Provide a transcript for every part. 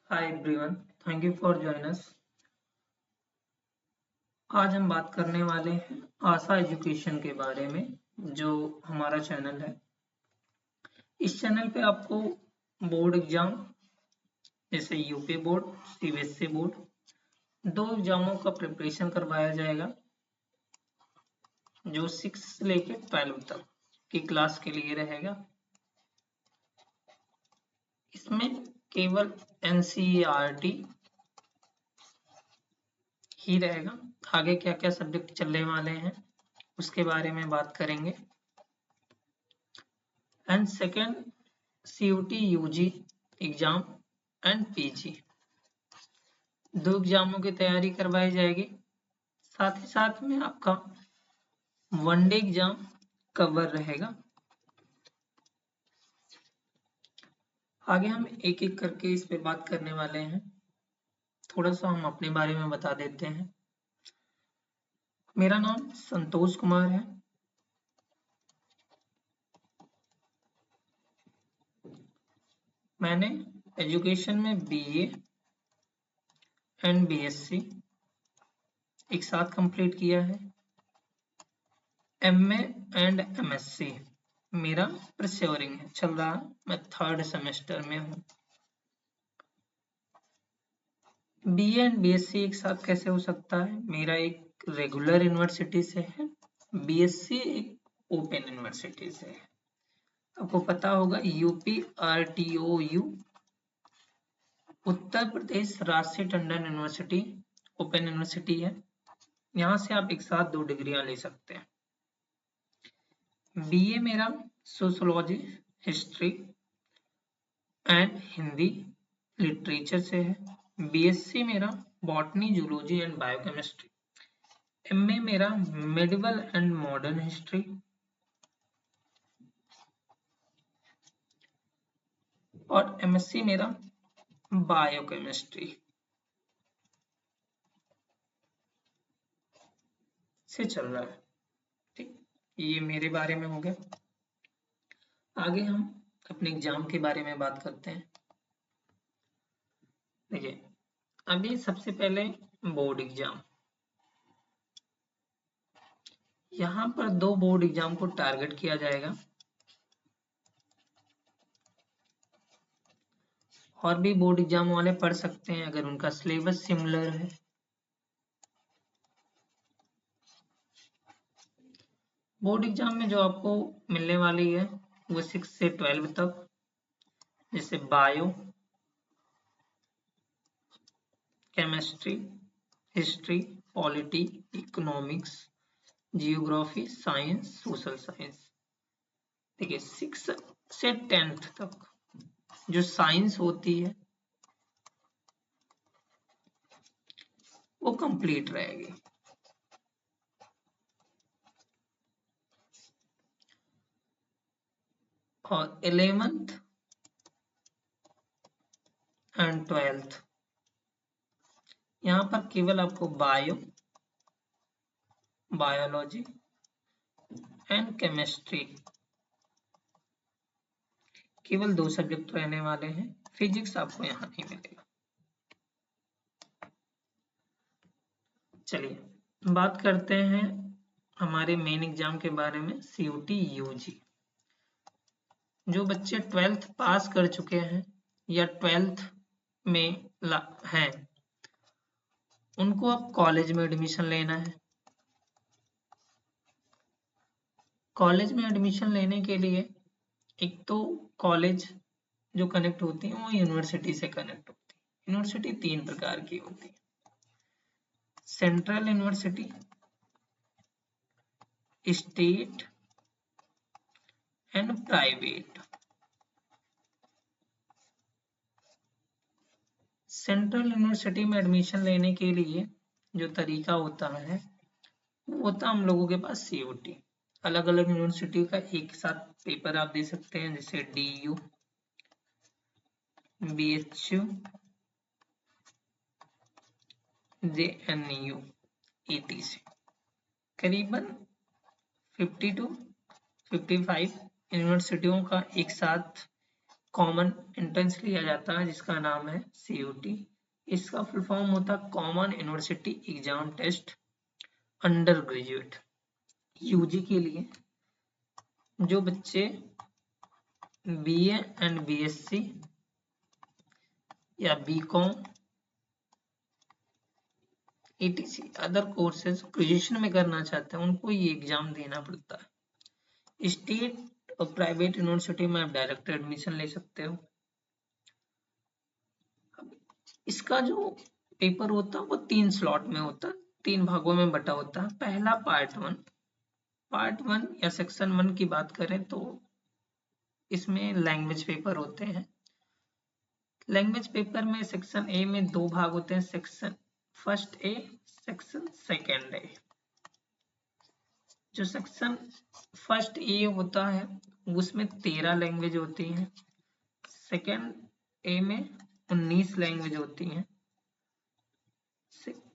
Hi everyone, thank you for join us. आज हम बात करने वाले हैं आशा एजुकेशन के बारे में, जो हमारा चैनल है। इस चैनल पे आपको बोर्ड एग्जाम जैसे यूपी बोर्ड, सीबीएसई बोर्ड, दो एग्जामों का प्रिपरेशन करवाया जाएगा जो 6 से लेके 12 तक की क्लास के लिए रहेगा। इसमें केवल एनसीईआरटी ही रहेगा। आगे क्या क्या सब्जेक्ट चलने वाले हैं उसके बारे में बात करेंगे। And second, CUT UG exam and PG, दो एग्जामों की तैयारी करवाई जाएगी। साथ ही साथ में आपका वनडे एग्जाम कवर रहेगा। आगे हम एक एक करके इस पे बात करने वाले हैं। थोड़ा सा हम अपने बारे में बता देते हैं। मेरा नाम संतोष कुमार है। मैंने एजुकेशन में BA एंड BSc एक साथ कंप्लीट किया है। MA एंड MSc मेरा परस्योरिंग है, चल रहा है। मैं 3rd सेमेस्टर में हूँ। BA एंड BSc एक साथ कैसे हो सकता है? मेरा एक रेगुलर यूनिवर्सिटी से है, BSc एक ओपन यूनिवर्सिटी से है। आपको पता होगा UPRTOU उत्तर प्रदेश राजसी टंडन यूनिवर्सिटी ओपन यूनिवर्सिटी है। यहाँ से आप एक साथ 2 डिग्रियां ले सकते हैं। BA मेरा sociology, history and Hindi literature से है। BSc मेरा botany, zoology and biochemistry. MA मेरा मेडिवल एंड मॉडर्न हिस्ट्री। और MSc मेरा बायोकेमिस्ट्री से चल रहा है। ठीक, ये मेरे बारे में हो गया। आगे हम अपने एग्जाम के बारे में बात करते हैं। देखिए, अभी सबसे पहले बोर्ड एग्जाम। यहाँ पर 2 बोर्ड एग्जाम को टारगेट किया जाएगा। और भी बोर्ड एग्जाम वाले पढ़ सकते हैं अगर उनका सिलेबस सिमिलर है। बोर्ड एग्जाम में जो आपको मिलने वाली है वो 6 से 12 तक, जैसे bio, chemistry, history, polity, economics, geography, science, social science. देखिए 6 से 10th तक जो साइंस होती है वो कंप्लीट रहेगी। और 11th एंड 12th यहाँ पर केवल आपको बायोलॉजी एंड केमिस्ट्री केवल 2 सब्जेक्ट रहने वाले हैं। फिजिक्स आपको यहाँ नहीं मिलेगा। चलिए बात करते हैं हमारे मेन एग्जाम के बारे में, CUT UG। जो बच्चे 12th पास कर चुके हैं या 12th में हैं, उनको अब कॉलेज में एडमिशन लेना है। कॉलेज में एडमिशन लेने के लिए एक तो कॉलेज जो कनेक्ट होती है वो यूनिवर्सिटी से कनेक्ट होती है। यूनिवर्सिटी 3 प्रकार की होती है: central university, state and private. Central university में एडमिशन लेने के लिए जो तरीका होता है वो होता हम लोगों के पास CUT। अलग अलग यूनिवर्सिटी का एक साथ पेपर आप दे सकते हैं, जैसे DU, BHU, JNU, ETC। करीबन 50 to 55 यूनिवर्सिटियों का एक साथ कॉमन एंट्रेंस लिया जाता है जिसका नाम है CUT। इसका फुल फॉर्म होता है common university exam test undergraduate. UG के लिए जो बच्चे BA एंड BSc या BCom ETC other courses graduation में करना चाहते हैं उनको ये एग्जाम देना पड़ता है। स्टेट और प्राइवेट यूनिवर्सिटी में आप डायरेक्ट एडमिशन ले सकते हो। इसका जो पेपर होता है वो 3 स्लॉट में होता है, 3 भागों में बटा होता है। पहला पार्ट वन या सेक्शन 1 की बात करें तो इसमें लैंग्वेज पेपर होते हैं। लैंग्वेज पेपर में सेक्शन ए में 2 भाग होते हैं, section first A, section second ए। जो सेक्शन फर्स्ट ए होता है उसमें 13 लैंग्वेज होती हैं, सेकेंड ए में 19 लैंग्वेज होती हैं।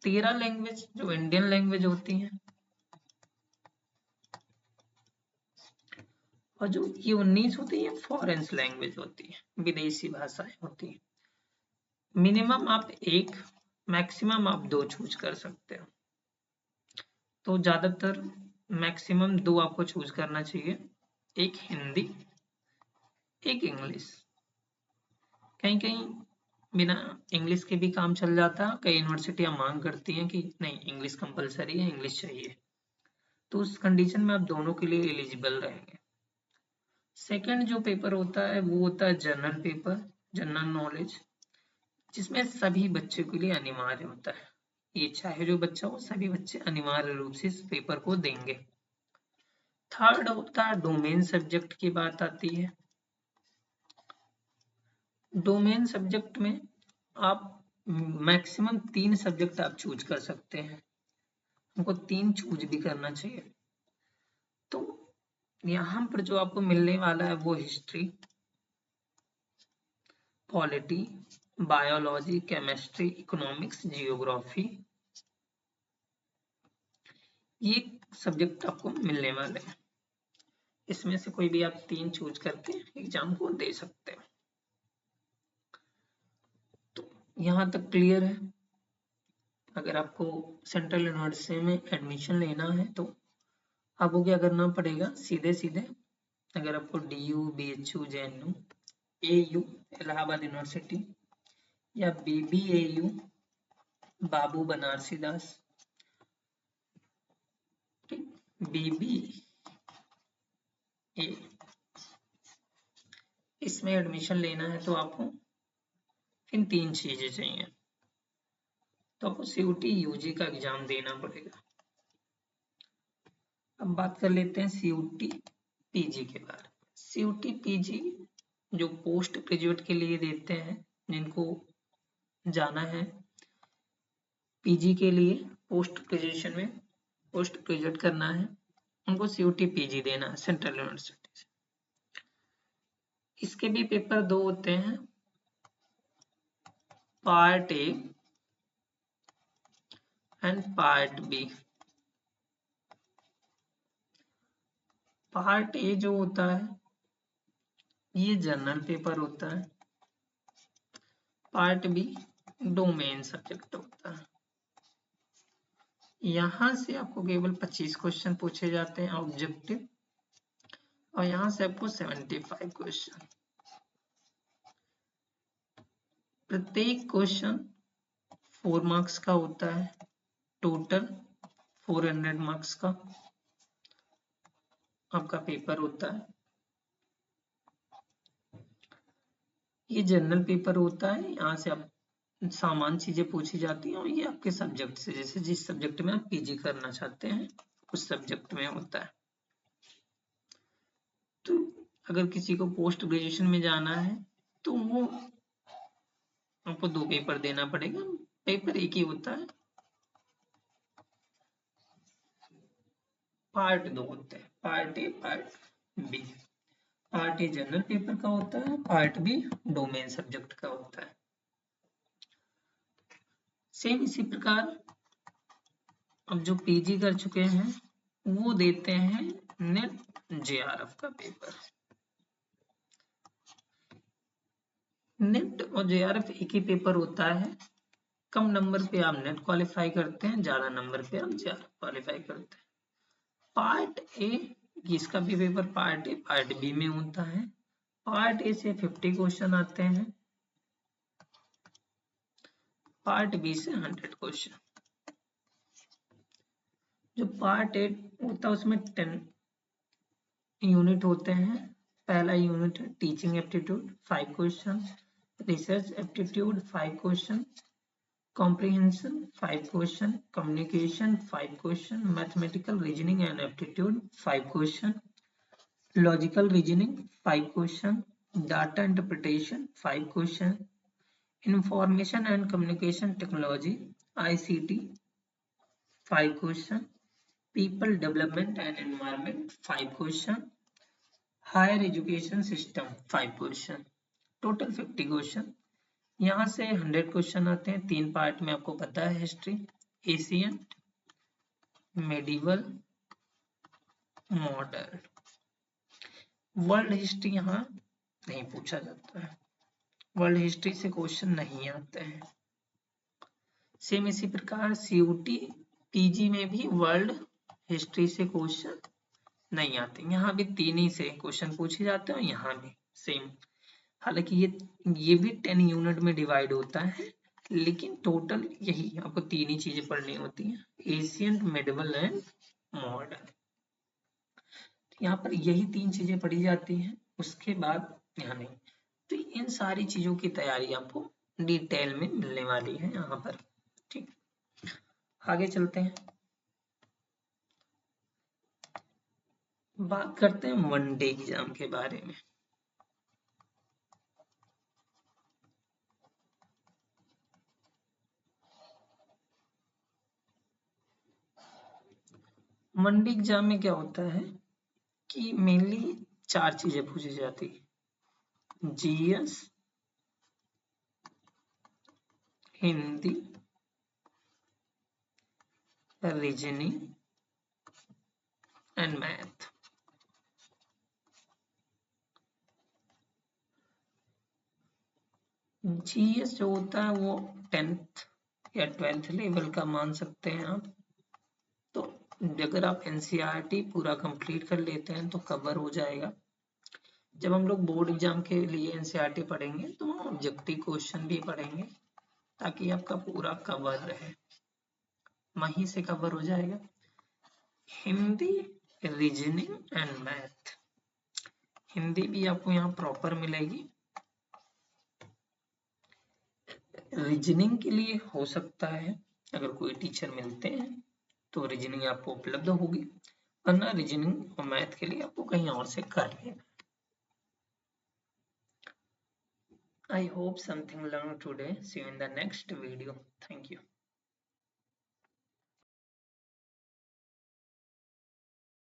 13 लैंग्वेज जो इंडियन लैंग्वेज होती हैं और जो ये 19 होती है फॉरेन लैंग्वेज होती है, विदेशी भाषाएं होती हैं। मिनिमम आप 1, मैक्सिमम आप 2 चूज कर सकते हो। तो ज्यादातर मैक्सिमम 2 आपको चूज करना चाहिए, एक हिंदी एक इंग्लिश। कहीं कहीं बिना इंग्लिश के भी काम चल जाता है, कई यूनिवर्सिटियां मांग करती हैं कि नहीं इंग्लिश कंपलसरी है, इंग्लिश चाहिए, तो उस कंडीशन में आप दोनों के लिए एलिजिबल रहेंगे। सेकंड जो पेपर होता है वो होता है जनरल पेपर, जनरल नॉलेज, जिसमें सभी बच्चों के लिए अनिवार्य होता है। ये चाहे जो बच्चा हो, सभी बच्चे अनिवार्य रूप से इस पेपर को देंगे। थर्ड होता है डोमेन सब्जेक्ट की बात आती है। डोमेन सब्जेक्ट में आप मैक्सिमम 3 सब्जेक्ट आप चूज कर सकते हैं, हमको 3 चूज भी करना चाहिए। तो यहाँ पर जो आपको मिलने वाला है वो history, polity, biology, chemistry, economics, geography, ये सब्जेक्ट आपको मिलने वाले हैं। इसमें से कोई भी आप 3 चूज करके एग्जाम को दे सकते हैं। तो यहाँ तक क्लियर है। अगर आपको सेंट्रल यूनिवर्सिटी में एडमिशन लेना है तो आपको क्या करना पड़ेगा, सीधे अगर आपको DU, BHU, JNU, AU Allahabad university या BBAU बाबू बनारसी दास, BBA इसमें एडमिशन लेना है तो आपको इन 3 चीजें चाहिए। तो आपको CUT UG का एग्जाम देना पड़ेगा। अब बात कर लेते हैं CUT PG के बारे में। CUT PG जो पोस्ट ग्रेजुएट के लिए देते हैं, जिनको जाना है PG के लिए, पोस्ट ग्रेजुएशन में पोस्ट ग्रेजुएट करना है, उनको CUT PG देना है सेंट्रल यूनिवर्सिटी से। इसके भी पेपर 2 होते हैं, part A and part B. Part A जो होता है ये जनरल पेपर होता है, पार्ट बी डोमेन सब्जेक्ट होता है। यहां से आपको केवल 25 क्वेश्चन पूछे जाते हैं ऑब्जेक्टिव, और यहां से आपको 75 क्वेश्चन। प्रत्येक क्वेश्चन 4 मार्क्स का होता है, टोटल 400 मार्क्स का आपका पेपर होता है। ये जनरल पेपर होता है, यहाँ से आप सामान्य चीजें पूछी जाती हैं और ये आपके सब्जेक्ट से, जैसे जिस सब्जेक्ट में आप PG करना चाहते हैं उस सब्जेक्ट में होता है। तो अगर किसी को पोस्ट ग्रेजुएशन में जाना है तो वो आपको 2 पेपर देना पड़ेगा, पेपर एक ही होता है, पार्ट 2 होते हैं, part A part B. Part A general paper का होता है, पार्ट बी डोमेन सब्जेक्ट का होता है। सेम इसी प्रकार अब जो PG कर चुके हैं वो देते हैं नेट JRF का पेपर। नेट और जेआरएफ एक ही पेपर होता है। कम नंबर पे आप नेट क्वालिफाई करते हैं, ज्यादा नंबर पे आप जेआरएफ क्वालिफाई करते हैं। पार्ट ए, इसका भी paper part A part B में होता है। पार्ट ए से 50 क्वेश्चन आते हैं, पार्ट बी से 100 क्वेश्चन। जो पार्ट ए होता है उसमें 10 यूनिट होते हैं। पहला यूनिट है teaching aptitude 5 question, research aptitude 5 question, comprehension 5 question, communication 5 question, mathematical reasoning and aptitude 5 question, logical reasoning 5 question, data interpretation 5 question, information and communication technology ICT 5 question, people development and environment 5 question, higher education system 5 question, total 50 question। यहाँ से 100 question आते हैं। 3 part में आपको पता है, history, Asian, medieval, modern. World history यहाँ नहीं पूछा जाता है, वर्ल्ड हिस्ट्री से क्वेश्चन नहीं आते हैं। सेम इसी प्रकार सीयूटी पीजी में भी वर्ल्ड हिस्ट्री से क्वेश्चन नहीं आते। यहाँ भी 3 ही से क्वेश्चन पूछे जाते हैं, यहाँ भी सेम। हालांकि ये भी 10 यूनिट में डिवाइड होता है, लेकिन टोटल यही आपको 3 ही चीजें पढ़नी होती हैं, एशियंट, मेडिवल एंड मॉडर्न। यहाँ पर यही 3 चीजें पढ़ी जाती हैं, उसके बाद यहाँ नहीं। तो इन सारी चीजों की तैयारी आपको डिटेल में मिलने वाली है यहाँ पर। ठीक, आगे चलते हैं, बात करते हैं वनडे एग्जाम के बारे में। वनडे एग्जाम में क्या होता है कि मेनली 4 चीजें पूछी जाती है, GS, Hindi, reasoning and math. GS जो होता है वो 10th या 12th लेवल का मान सकते हैं आप। तो अगर आप एनसीईआरटी पूरा कंप्लीट कर लेते हैं तो कवर हो जाएगा। जब हम लोग बोर्ड एग्जाम के लिए एनसीईआरटी पढ़ेंगे तो हम ऑब्जेक्टिव क्वेश्चन भी पढ़ेंगे, ताकि आपका पूरा कवर रहे, वहीं से कवर हो जाएगा। Hindi, reasoning and math, Hindi भी आपको यहाँ प्रॉपर मिलेगी। रीजनिंग के लिए हो सकता है अगर कोई टीचर मिलते हैं तो रीजनिंग आपको उपलब्ध होगी, वरना रीजनिंग और मैथ के लिए आपको कहीं और से कर लेना। I hope something learned today. See you in the next video. Thank you.